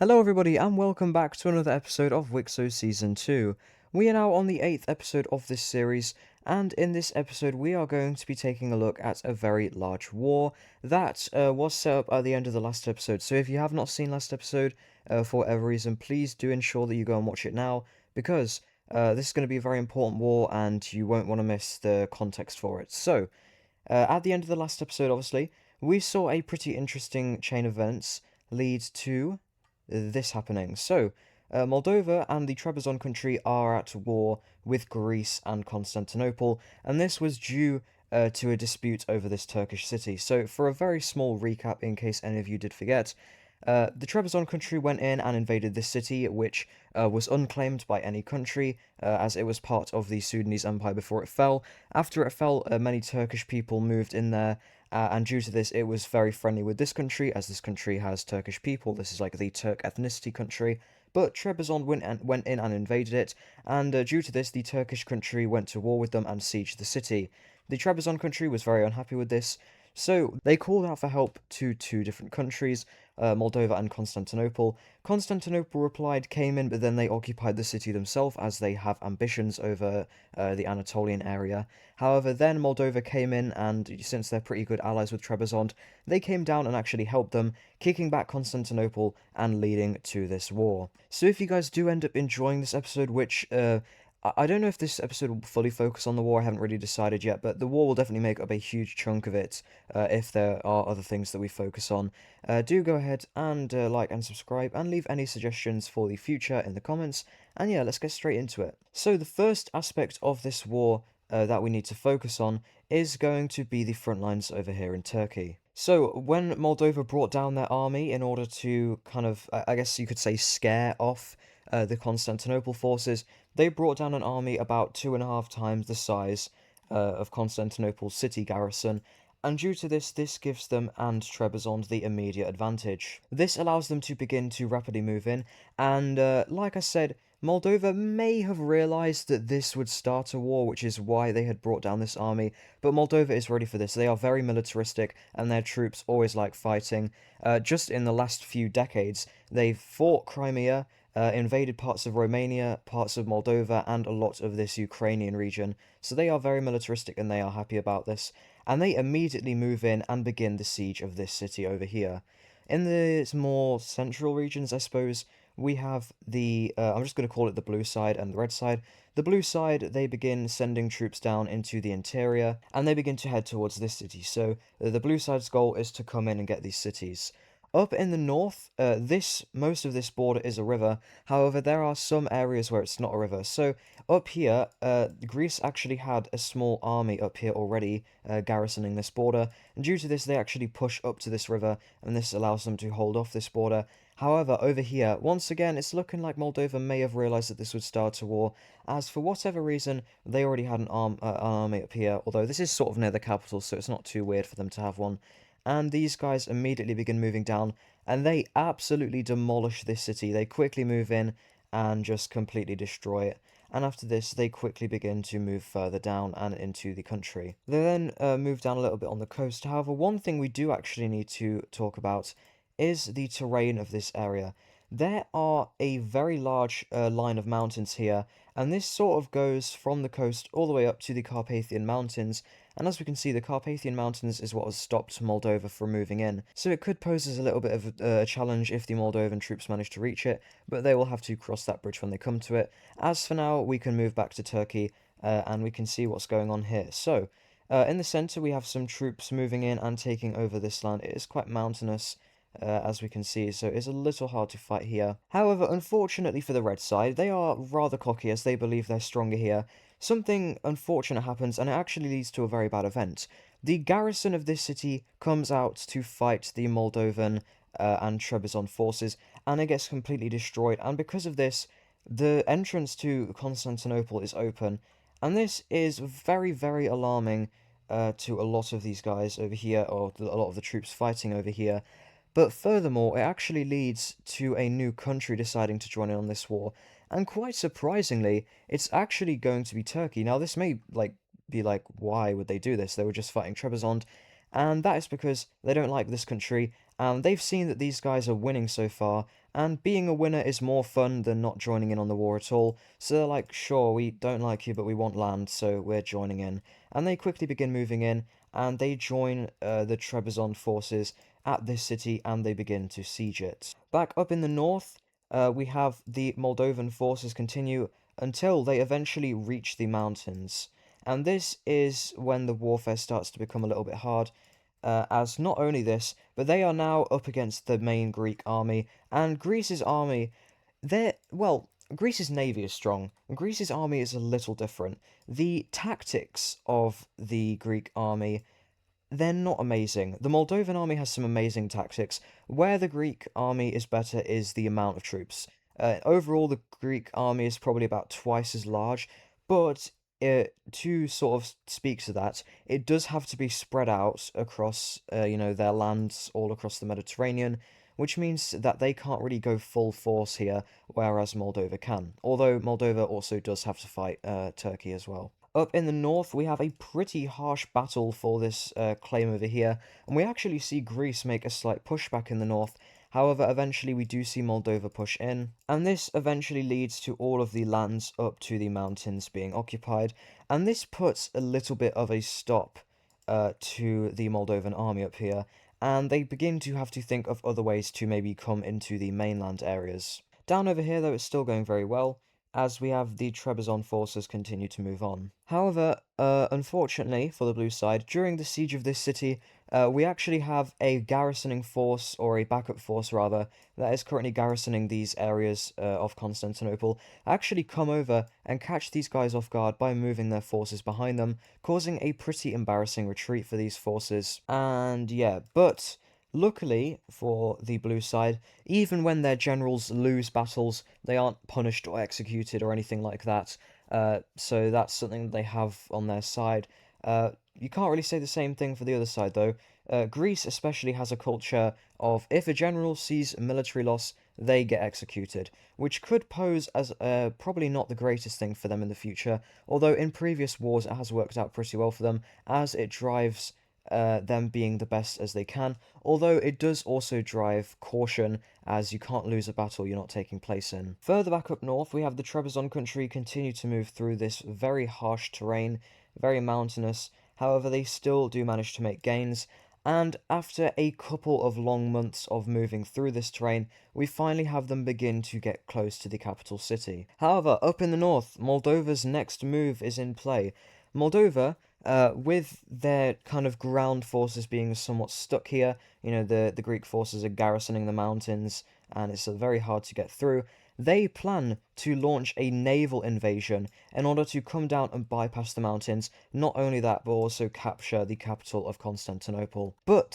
Hello everybody and welcome back to another episode of Wixo Season 2. We are now on the 8th episode of this series, and in this episode we are going to be taking a look at a very large war that was set up at the end of the last episode. So if you have not seen last episode, for whatever reason, please do ensure that you go and watch it now, because this is going to be a very important war and you won't want to miss the context for it. So, at the end of the last episode, obviously, we saw a pretty interesting chain of events lead to this happening. So, Moldova and the Trebizond country are at war with Greece and Constantinople, and this was due to a dispute over this Turkish city. So, for a very small recap, in case any of you did forget, the Trebizond country went in and invaded this city, which was unclaimed by any country, as it was part of the Sudanese Empire before it fell. After it fell, many Turkish people moved in there, and due to this, it was very friendly with this country, as this country has Turkish people. This is like the Turk ethnicity country. But Trebizond went in and invaded it, and due to this, the Turkish country went to war with them and sieged the city. The Trebizond country was very unhappy with this, so they called out for help to two different countries, Moldova and Constantinople. Constantinople replied, came in, but then they occupied the city themselves as they have ambitions over the Anatolian area. However, then Moldova came in, and since they're pretty good allies with Trebizond, they came down and actually helped them, kicking back Constantinople and leading to this war. So if you guys do end up enjoying this episode, which I don't know if this episode will fully focus on the war, I haven't really decided yet, but the war will definitely make up a huge chunk of it if there are other things that we focus on. Do go ahead and like and subscribe and leave any suggestions for the future in the comments, and yeah, let's get straight into it. So the first aspect of this war that we need to focus on is going to be the front lines over here in Turkey. So when Moldova brought down their army in order to kind of, I guess you could say, scare off the Constantinople forces, they brought down an army about 2.5 times the size of Constantinople's city garrison, and due to this, this gives them and Trebizond the immediate advantage. This allows them to begin to rapidly move in, and like I said, Moldova may have realised that this would start a war, which is why they had brought down this army, but Moldova is ready for this. They are very militaristic, and their troops always like fighting. Just in the last few decades, they've fought Crimea, invaded parts of Romania, parts of Moldova, and a lot of this Ukrainian region. So they are very militaristic and they are happy about this. And they immediately move in and begin the siege of this city over here. In the more central regions, I suppose, we have the, I'm just going to call it the blue side and the red side. The blue side, they begin sending troops down into the interior, and they begin to head towards this city. So the blue side's goal is to come in and get these cities. Up in the north, most of this border is a river. However, there are some areas where it's not a river. So up here, Greece actually had a small army up here already, garrisoning this border. And due to this, they actually push up to this river, and this allows them to hold off this border. However, over here, once again, it's looking like Moldova may have realised that this would start a war, as for whatever reason, they already had an army up here, although this is sort of near the capital, so it's not too weird for them to have one. And these guys immediately begin moving down, and they absolutely demolish this city. They quickly move in and just completely destroy it. And after this, they quickly begin to move further down and into the country. They then move down a little bit on the coast. However, one thing we do actually need to talk about is the terrain of this area. There are a very large line of mountains here, and this sort of goes from the coast all the way up to the Carpathian Mountains, and as we can see, the Carpathian Mountains is what has stopped Moldova from moving in. So it could pose as a little bit of a challenge if the Moldovan troops manage to reach it, but they will have to cross that bridge when they come to it. As for now, we can move back to Turkey, and we can see what's going on here. So, in the centre, we have some troops moving in and taking over this land. It is quite mountainous, as we can see, so it's a little hard to fight here. However, unfortunately for the red side, they are rather cocky as they believe they're stronger here. Something unfortunate happens, and it actually leads to a very bad event. The garrison of this city comes out to fight the Moldovan and Trebizond forces, and it gets completely destroyed, and because of this, the entrance to Constantinople is open, and this is very, very alarming to a lot of these guys over here, or a lot of the troops fighting over here. But furthermore, it actually leads to a new country deciding to join in on this war, and quite surprisingly, it's actually going to be Turkey. Now, this may be like, why would they do this? They were just fighting Trebizond, and that is because they don't like this country, and they've seen that these guys are winning so far, and being a winner is more fun than not joining in on the war at all. So they're like, sure, we don't like you, but we want land, so we're joining in. And they quickly begin moving in, and they join the Trebizond forces at this city, and they begin to siege it. Back up in the north, we have the Moldovan forces continue until they eventually reach the mountains. And this is when the warfare starts to become a little bit hard, as not only this, but they are now up against the main Greek army, and Greece's army, well, Greece's navy is strong, and Greece's army is a little different. The tactics of the Greek army, they're not amazing. The Moldovan army has some amazing tactics. Where the Greek army is better is the amount of troops. Overall, the Greek army is probably about twice as large, but to sort of speak to that, it does have to be spread out across, their lands all across the Mediterranean, which means that they can't really go full force here, whereas Moldova can. Although Moldova also does have to fight Turkey as well. Up in the north, we have a pretty harsh battle for this claim over here, and we actually see Greece make a slight pushback in the north. However, eventually we do see Moldova push in, and this eventually leads to all of the lands up to the mountains being occupied, and this puts a little bit of a stop to the Moldovan army up here, and they begin to have to think of other ways to maybe come into the mainland areas. Down over here, though, it's still going very well, as we have the Trebizond forces continue to move on. However, unfortunately for the blue side, during the siege of this city, we actually have a garrisoning force, or a backup force rather, that is currently garrisoning these areas of Constantinople, actually come over and catch these guys off guard by moving their forces behind them, causing a pretty embarrassing retreat for these forces. And yeah, but luckily for the blue side, even when their generals lose battles, they aren't punished or executed or anything like that. So that's something that they have on their side. You can't really say the same thing for the other side, though. Greece especially has a culture of if a general sees military loss, they get executed, which could pose as probably not the greatest thing for them in the future. Although in previous wars it has worked out pretty well for them, as it drives them being the best as they can. Although it does also drive caution, as you can't lose a battle you're not taking place in. Further back up north, we have the Trebizond country continue to move through this very harsh terrain, very mountainous. However, they still do manage to make gains, and after a couple of long months of moving through this terrain, we finally have them begin to get close to the capital city. However, up in the north, Moldova's next move is in play. Moldova, with their kind of ground forces being somewhat stuck here, the Greek forces are garrisoning the mountains, and it's very hard to get through. They plan to launch a naval invasion in order to come down and bypass the mountains. Not only that, but also capture the capital of Constantinople. But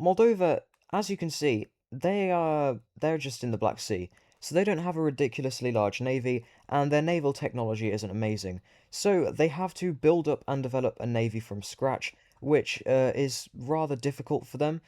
Moldova, as you can see, they're just in the Black Sea, so they don't have a ridiculously large navy, and their naval technology isn't amazing. So they have to build up and develop a navy from scratch, which is rather difficult for them.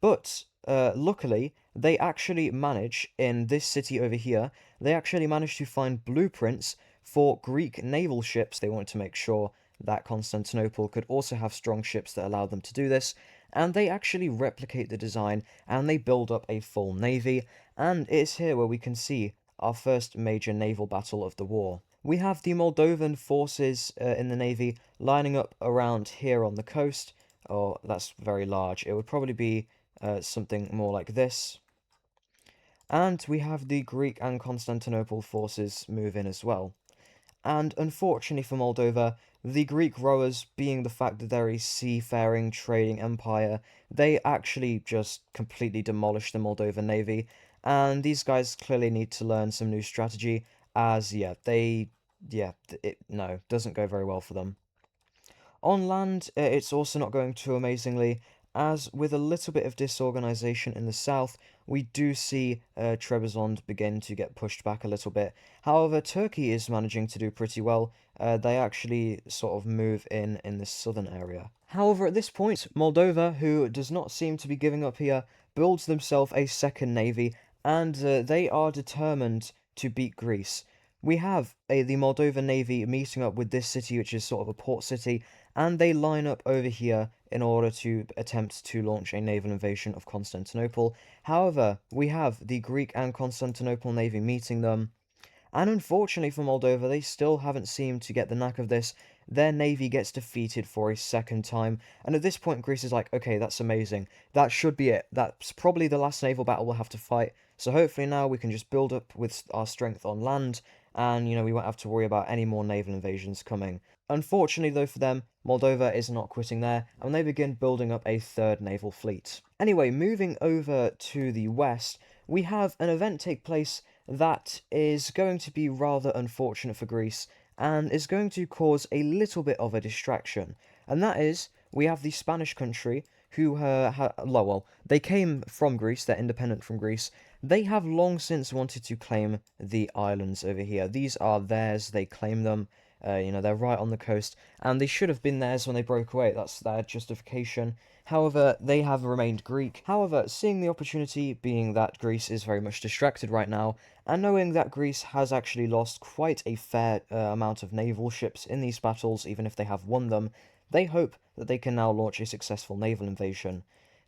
But luckily, they actually manage, in this city over here, they actually manage to find blueprints for Greek naval ships. They wanted to make sure that Constantinople could also have strong ships that allowed them to do this. And they actually replicate the design and they build up a full navy. And it's here where we can see our first major naval battle of the war. We have the Moldovan forces in the navy lining up around here on the coast. Oh, that's very large. It would probably be something more like this. And we have the Greek and Constantinople forces move in as well. And unfortunately for Moldova, the Greek rowers, being the fact that they're a seafaring trading empire, they actually just completely demolish the Moldovan navy. And these guys clearly need to learn some new strategy, as no, doesn't go very well for them. On land, it's also not going too amazingly, as with a little bit of disorganization in the south, we do see Trebizond begin to get pushed back a little bit. However, Turkey is managing to do pretty well. They actually sort of move in this southern area. However, at this point, Moldova, who does not seem to be giving up here, builds themselves a second navy, and they are determined to beat Greece. We have the Moldovan navy meeting up with this city, which is sort of a port city, and they line up over here in order to attempt to launch a naval invasion of Constantinople. However, we have the Greek and Constantinople navy meeting them, and unfortunately for Moldova, they still haven't seemed to get the knack of this. Their navy gets defeated for a second time, and at this point, Greece is like, okay, that's amazing. That should be it. That's probably the last naval battle we'll have to fight. So hopefully now we can just build up with our strength on land, and we won't have to worry about any more naval invasions coming. Unfortunately, though, for them, Moldova is not quitting there, and they begin building up a third naval fleet. Anyway, moving over to the west, we have an event take place that is going to be rather unfortunate for Greece and is going to cause a little bit of a distraction. And that is, we have the Spanish country who, well, they came from Greece, they're independent from Greece. They have long since wanted to claim the islands over here. These are theirs, they claim them. They're right on the coast, and they should have been theirs when they broke away. That's their justification. However, they have remained Greek. However, seeing the opportunity being that Greece is very much distracted right now, and knowing that Greece has actually lost quite a fair amount of naval ships in these battles, even if they have won them, they hope that they can now launch a successful naval invasion.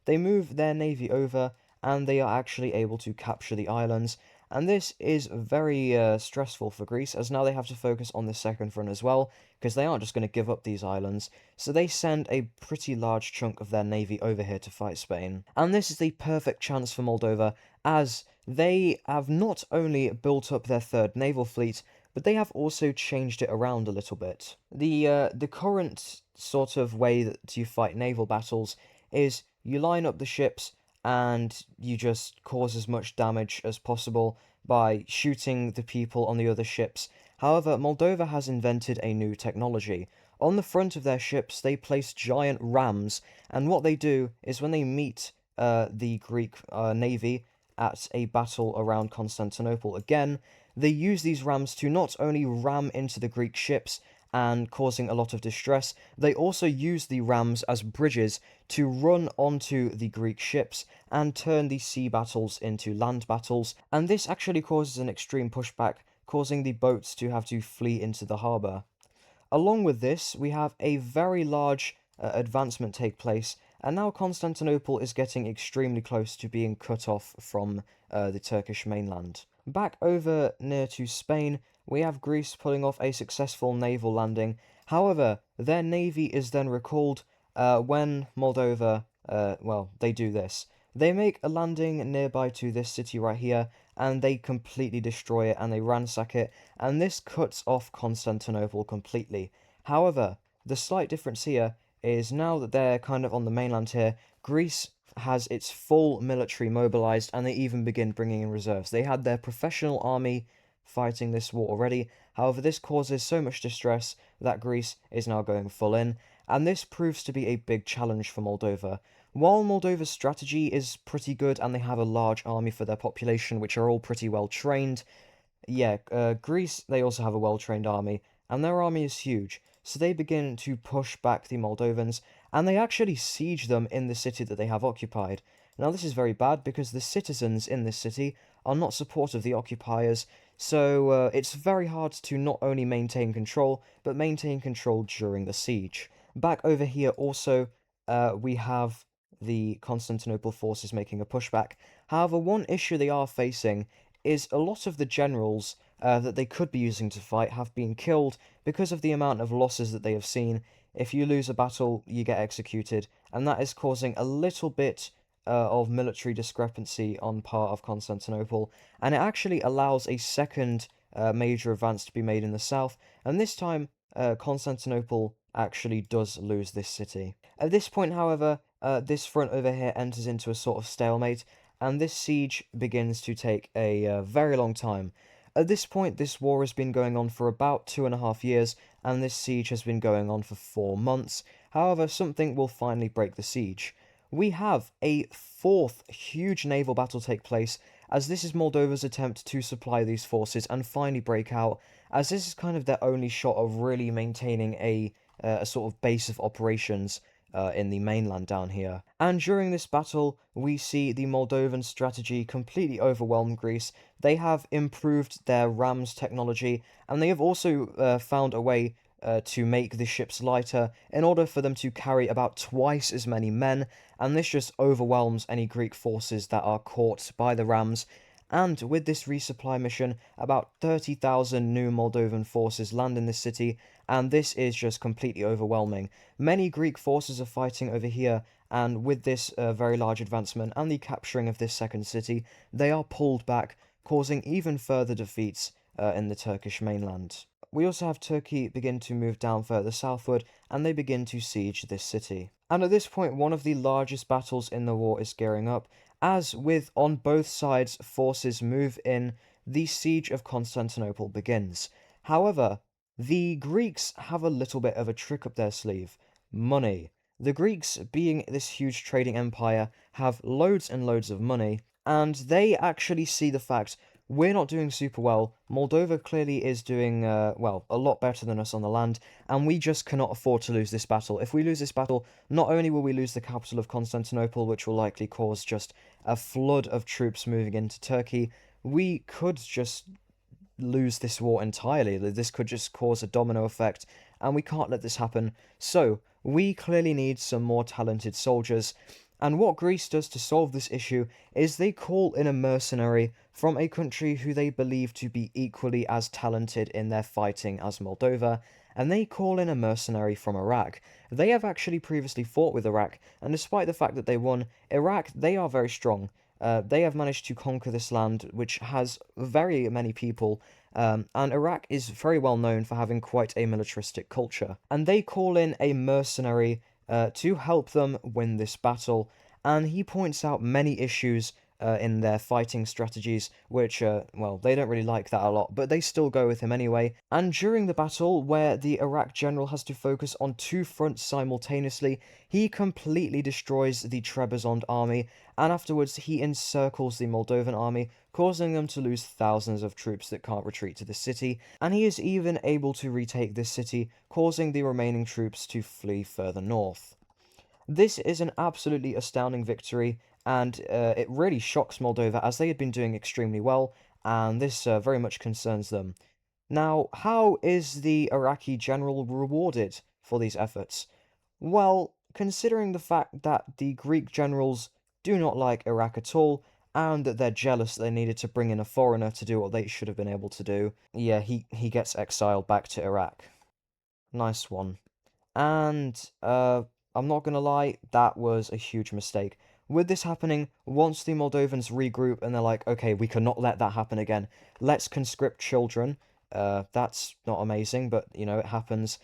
They move their navy over, and they are actually able to capture the islands, and this is very stressful for Greece, as now they have to focus on the second front as well, because they aren't just going to give up these islands, so they send a pretty large chunk of their navy over here to fight Spain. And this is the perfect chance for Moldova, as they have not only built up their third naval fleet, but they have also changed it around a little bit. The current sort of way that you fight naval battles is you line up the ships and you just cause as much damage as possible by shooting the people on the other ships. However, Moldova has invented a new technology. On the front of their ships, they place giant rams, and what they do is when they meet the Greek navy at a battle around Constantinople again, they use these rams to not only ram into the Greek ships and causing a lot of distress, they also use the rams as bridges to run onto the Greek ships and turn the sea battles into land battles, and this actually causes an extreme pushback, causing the boats to have to flee into the harbour. Along with this, we have a very large advancement take place, and now Constantinople is getting extremely close to being cut off from the Turkish mainland. Back over near to Spain, we have Greece pulling off a successful naval landing. However, their navy is then recalled when Moldova, they do this. They make a landing nearby to this city right here, and they completely destroy it and they ransack it, and this cuts off Constantinople completely. However, the slight difference here is now that they're kind of on the mainland here, Greece has its full military mobilized, and they even begin bringing in reserves. They had their professional army fighting this war already. However, this causes so much distress that Greece is now going full in, and this proves to be a big challenge for Moldova. While Moldova's strategy is pretty good and they have a large army for their population, which are all pretty well trained, Greece, they also have a well-trained army, and their army is huge, so they begin to push back the Moldovans, and they actually siege them in the city that they have occupied. Now, this is very bad because the citizens in this city are not supportive of the occupiers, so it's very hard to not only maintain control, but maintain control during the siege. Back over here also, we have the Constantinople forces making a pushback. However, one issue they are facing is a lot of the generals that they could be using to fight have been killed because of the amount of losses that they have seen. If you lose a battle, you get executed, and that is causing a little bit of military discrepancy on part of Constantinople, and it actually allows a second major advance to be made in the south, and this time Constantinople actually does lose this city. At this point, however, this front over here enters into a sort of stalemate, and this siege begins to take a very long time. At this point, this war has been going on for about 2.5 years, and this siege has been going on for 4 months. However, something will finally break the siege. We have a fourth huge naval battle take place, as this is Moldova's attempt to supply these forces and finally break out, as this is kind of their only shot of really maintaining a sort of base of operations in the mainland down here. And during this battle, we see the Moldovan strategy completely overwhelm Greece. They have improved their rams technology, and they have also found a way to make the ships lighter in order for them to carry about twice as many men, and this just overwhelms any Greek forces that are caught by the rams. And with this resupply mission, about 30,000 new Moldovan forces land in this city, and this is just completely overwhelming. Many Greek forces are fighting over here, and with this very large advancement and the capturing of this second city, they are pulled back, causing even further defeats in the Turkish mainland. We also have Turkey begin to move down further southward, and they begin to siege this city. And at this point, one of the largest battles in the war is gearing up, as with on both sides forces move in, the siege of Constantinople begins. However, the Greeks have a little bit of a trick up their sleeve: money. The Greeks, being this huge trading empire, have loads and loads of money, and they actually see the fact we're not doing super well. Moldova clearly is doing, well, a lot better than us on the land, and we just cannot afford to lose this battle. If we lose this battle, not only will we lose the capital of Constantinople, which will likely cause just a flood of troops moving into Turkey, we could just lose this war entirely. This could just cause a domino effect, and we can't let this happen. So, we clearly need some more talented soldiers. And what Greece does to solve this issue is they call in a mercenary from a country who they believe to be equally as talented in their fighting as Moldova, and they call in a mercenary from Iraq. They have actually previously fought with Iraq, and despite the fact that they won, Iraq, they are very strong. They have managed to conquer this land, which has very many people, and Iraq is very well known for having quite a militaristic culture. And they call in a mercenary to help them win this battle, and he points out many issues in their fighting strategies, which, well, they don't really like that a lot, but they still go with him anyway. And during the battle, where the Iraq general has to focus on two fronts simultaneously, he completely destroys the Trebizond army, and afterwards he encircles the Moldovan army, causing them to lose thousands of troops that can't retreat to the city, and he is even able to retake this city, causing the remaining troops to flee further north. This is an absolutely astounding victory, and it really shocks Moldova as they had been doing extremely well, and this very much concerns them. Now, how is the Iraqi general rewarded for these efforts? Well, considering the fact that the Greek generals do not like Iraq at all, and that they're jealous that they needed to bring in a foreigner to do what they should have been able to do, yeah, he gets exiled back to Iraq. Nice one. And I'm not gonna lie, that was a huge mistake. With this happening, once the Moldovans regroup and they're like, okay, we cannot let that happen again. Let's conscript children. That's not amazing, but you know, it happens.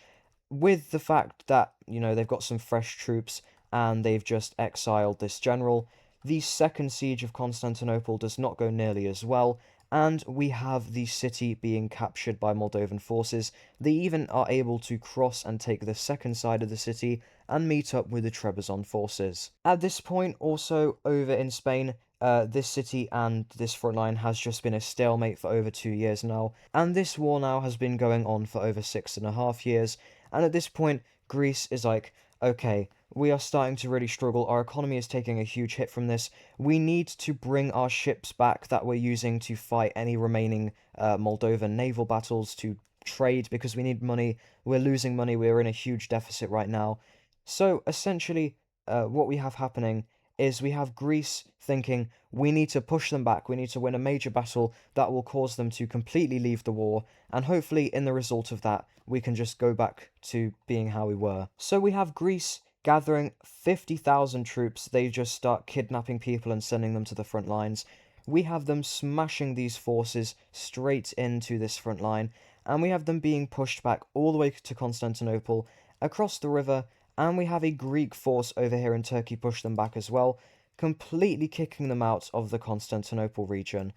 With the fact that, you know, they've got some fresh troops and they've just exiled this general, the second siege of Constantinople does not go nearly as well, and we have the city being captured by Moldovan forces. They even are able to cross and take the second side of the city and meet up with the Trebizond forces. At this point, also over in Spain, this city and this front line has just been a stalemate for over 2 years now, and this war now has been going on for over 6.5 years. And at this point, Greece is like, okay, we are starting to really struggle. Our economy is taking a huge hit from this. We need to bring our ships back that we're using to fight any remaining Moldovan naval battles to trade because we need money. We're losing money. We're in a huge deficit right now. So essentially, what we have happening is we have Greece thinking we need to push them back. We need to win a major battle that will cause them to completely leave the war. And hopefully, in the result of that, we can just go back to being how we were. So we have Greece gathering 50,000 troops. They just start kidnapping people and sending them to the front lines. We have them smashing these forces straight into this front line, and we have them being pushed back all the way to Constantinople, across the river, and we have a Greek force over here in Turkey push them back as well, completely kicking them out of the Constantinople region.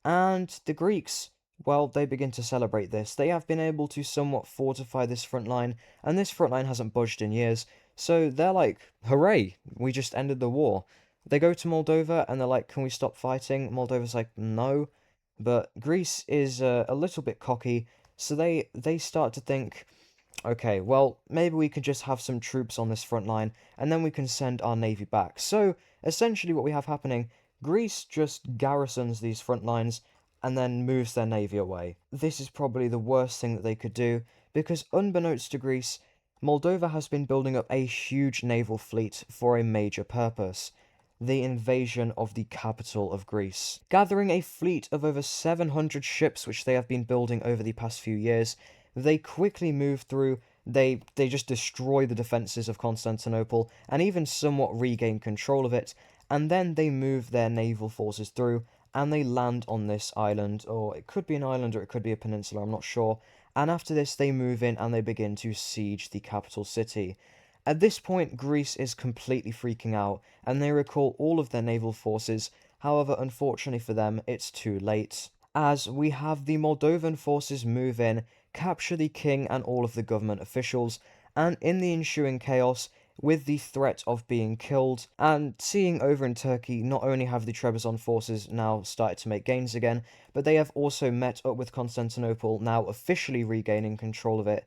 And the Greeks, well, they begin to celebrate this. They have been able to somewhat fortify this front line, and this front line hasn't budged in years. So they're like, hooray, we just ended the war. They go to Moldova and they're like, can we stop fighting? Moldova's like, no. But Greece is a little bit cocky, so they start to think, okay, well, maybe we could just have some troops on this front line, and then we can send our navy back. So, essentially what we have happening, Greece just garrisons these front lines, and then moves their navy away. This is probably the worst thing that they could do, because unbeknownst to Greece, Moldova has been building up a huge naval fleet for a major purpose: the invasion of the capital of Greece. Gathering a fleet of over 700 ships, which they have been building over the past few years, they quickly move through. They just destroy the defenses of Constantinople and even somewhat regain control of it, and then they move their naval forces through and they land on this island, or it could be an island or it could be a peninsula, I'm not sure. And after this, they move in and they begin to siege the capital city. At this point, Greece is completely freaking out, and they recall all of their naval forces. However, unfortunately for them, it's too late, as we have the Moldovan forces move in, capture the king and all of the government officials, and in the ensuing chaos, with the threat of being killed, and seeing over in Turkey, not only have the Trebizond forces now started to make gains again, but they have also met up with Constantinople, now officially regaining control of it.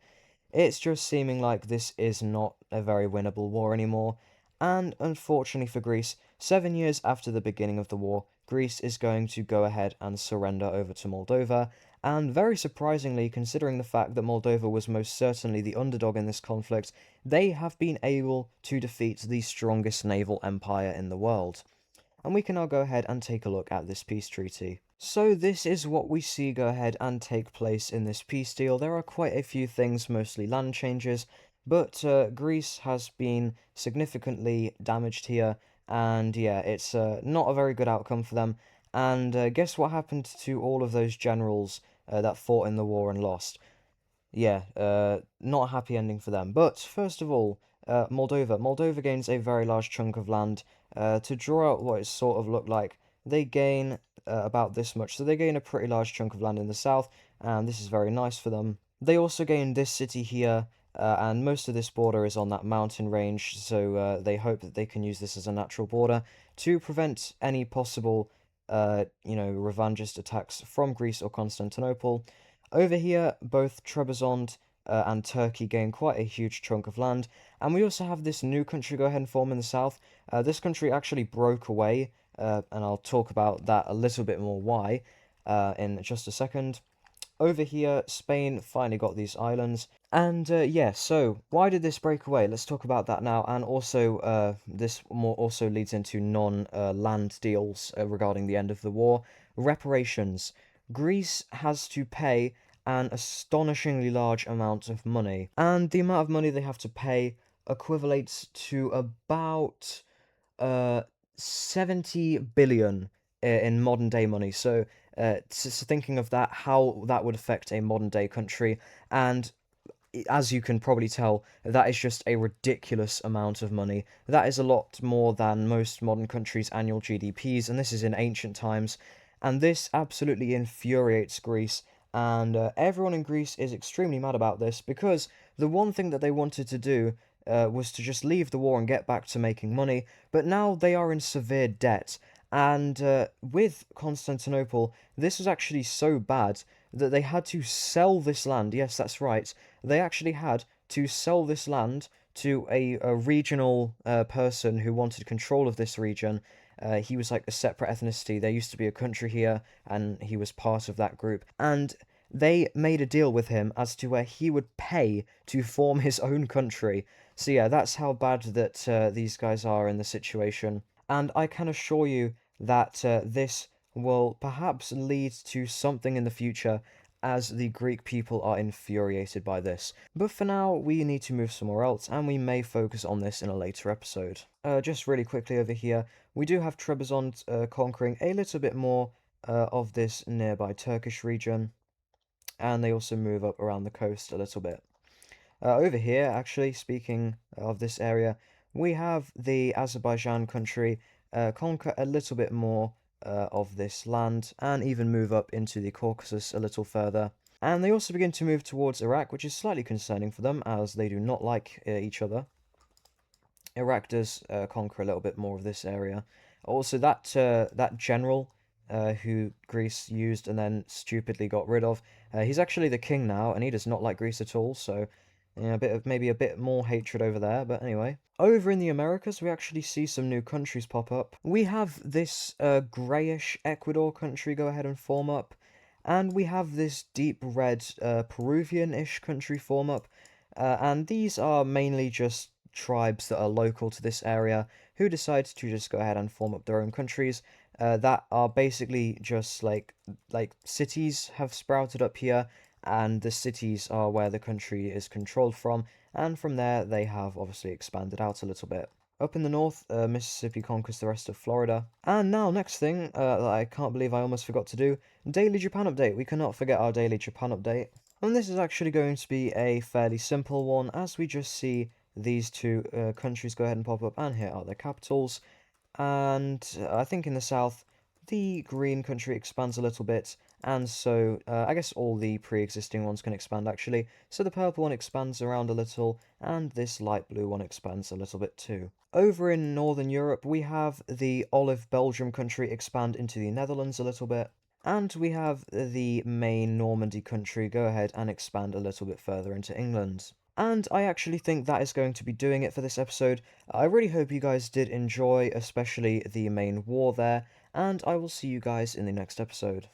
It's just seeming like this is not a very winnable war anymore, and unfortunately for Greece, 7 years after the beginning of the war, Greece is going to go ahead and surrender over to Moldova, and very surprisingly, considering the fact that Moldova was most certainly the underdog in this conflict, they have been able to defeat the strongest naval empire in the world. And we can now go ahead and take a look at this peace treaty. So this is what we see go ahead and take place in this peace deal. There are quite a few things, mostly land changes, but Greece has been significantly damaged here, and yeah, it's not a very good outcome for them. And guess what happened to all of those generals that fought in the war and lost? Yeah, not a happy ending for them. But first of all, Moldova. Moldova gains a very large chunk of land. To draw out what it sort of looked like, they gain about this much. So they gain a pretty large chunk of land in the south, and this is very nice for them. They also gain this city here, and most of this border is on that mountain range, so they hope that they can use this as a natural border to prevent any possible, revanchist attacks from Greece or Constantinople. Over here, both Trebizond and Turkey gain quite a huge chunk of land, and we also have this new country go ahead and form in the south. This country actually broke away, and I'll talk about that a little bit more why in just a second. Over here, Spain finally got these islands. And yeah, so why did this break away? Let's talk about that now. And also, this more also leads into non-land deals regarding the end of the war. Reparations. Greece has to pay an astonishingly large amount of money, and the amount of money they have to pay equivalates to about uh 70 billion in modern day money. So thinking of that, how that would affect a modern day country, and as you can probably tell, that is just a ridiculous amount of money. That is a lot more than most modern countries' annual GDPs, and this is in ancient times. And this absolutely infuriates Greece, and everyone in Greece is extremely mad about this because the one thing that they wanted to do was to just leave the war and get back to making money, but now they are in severe debt. And with Constantinople, this was actually so bad that they had to sell this land. Yes, that's right. They actually had to sell this land to a regional person who wanted control of this region. He was like a separate ethnicity. There used to be a country here, and he was part of that group. And they made a deal with him as to where he would pay to form his own country. So yeah, that's how bad that these guys are in the situation. And I can assure you that this will perhaps lead to something in the future, as the Greek people are infuriated by this. But for now, we need to move somewhere else, and we may focus on this in a later episode. Just really quickly over here, we do have Trebizond conquering a little bit more of this nearby Turkish region, and they also move up around the coast a little bit. Over here, actually, speaking of this area, we have the Azerbaijan country conquer a little bit more of this land and even move up into the Caucasus a little further. And they also begin to move towards Iraq, which is slightly concerning for them as they do not like each other. Iraq does conquer a little bit more of this area. Also, that general who Greece used and then stupidly got rid of, he's actually the king now, and he does not like Greece at all. So, yeah, maybe a bit more hatred over there. But anyway, over in the Americas, we actually see some new countries pop up. We have this grayish Ecuador country go ahead and form up. And we have this deep red Peruvian-ish country form up, and these are mainly just tribes that are local to this area who decide to just go ahead and form up their own countries that are basically just like cities have sprouted up here, and the cities are where the country is controlled from, and from there they have obviously expanded out a little bit. Up in the north, Mississippi conquers the rest of Florida. And now, next thing that I can't believe I almost forgot to do, Daily Japan Update. We cannot forget our Daily Japan Update. And this is actually going to be a fairly simple one, as we just see these two countries go ahead and pop up, and here are their capitals. And I think in the south, the green country expands a little bit, and so I guess all the pre-existing ones can expand actually. So the purple one expands around a little, and this light blue one expands a little bit too. Over in Northern Europe, we have the olive Belgium country expand into the Netherlands a little bit. And we have the main Normandy country go ahead and expand a little bit further into England. And I actually think that is going to be doing it for this episode. I really hope you guys did enjoy, especially the main war there, and I will see you guys in the next episode.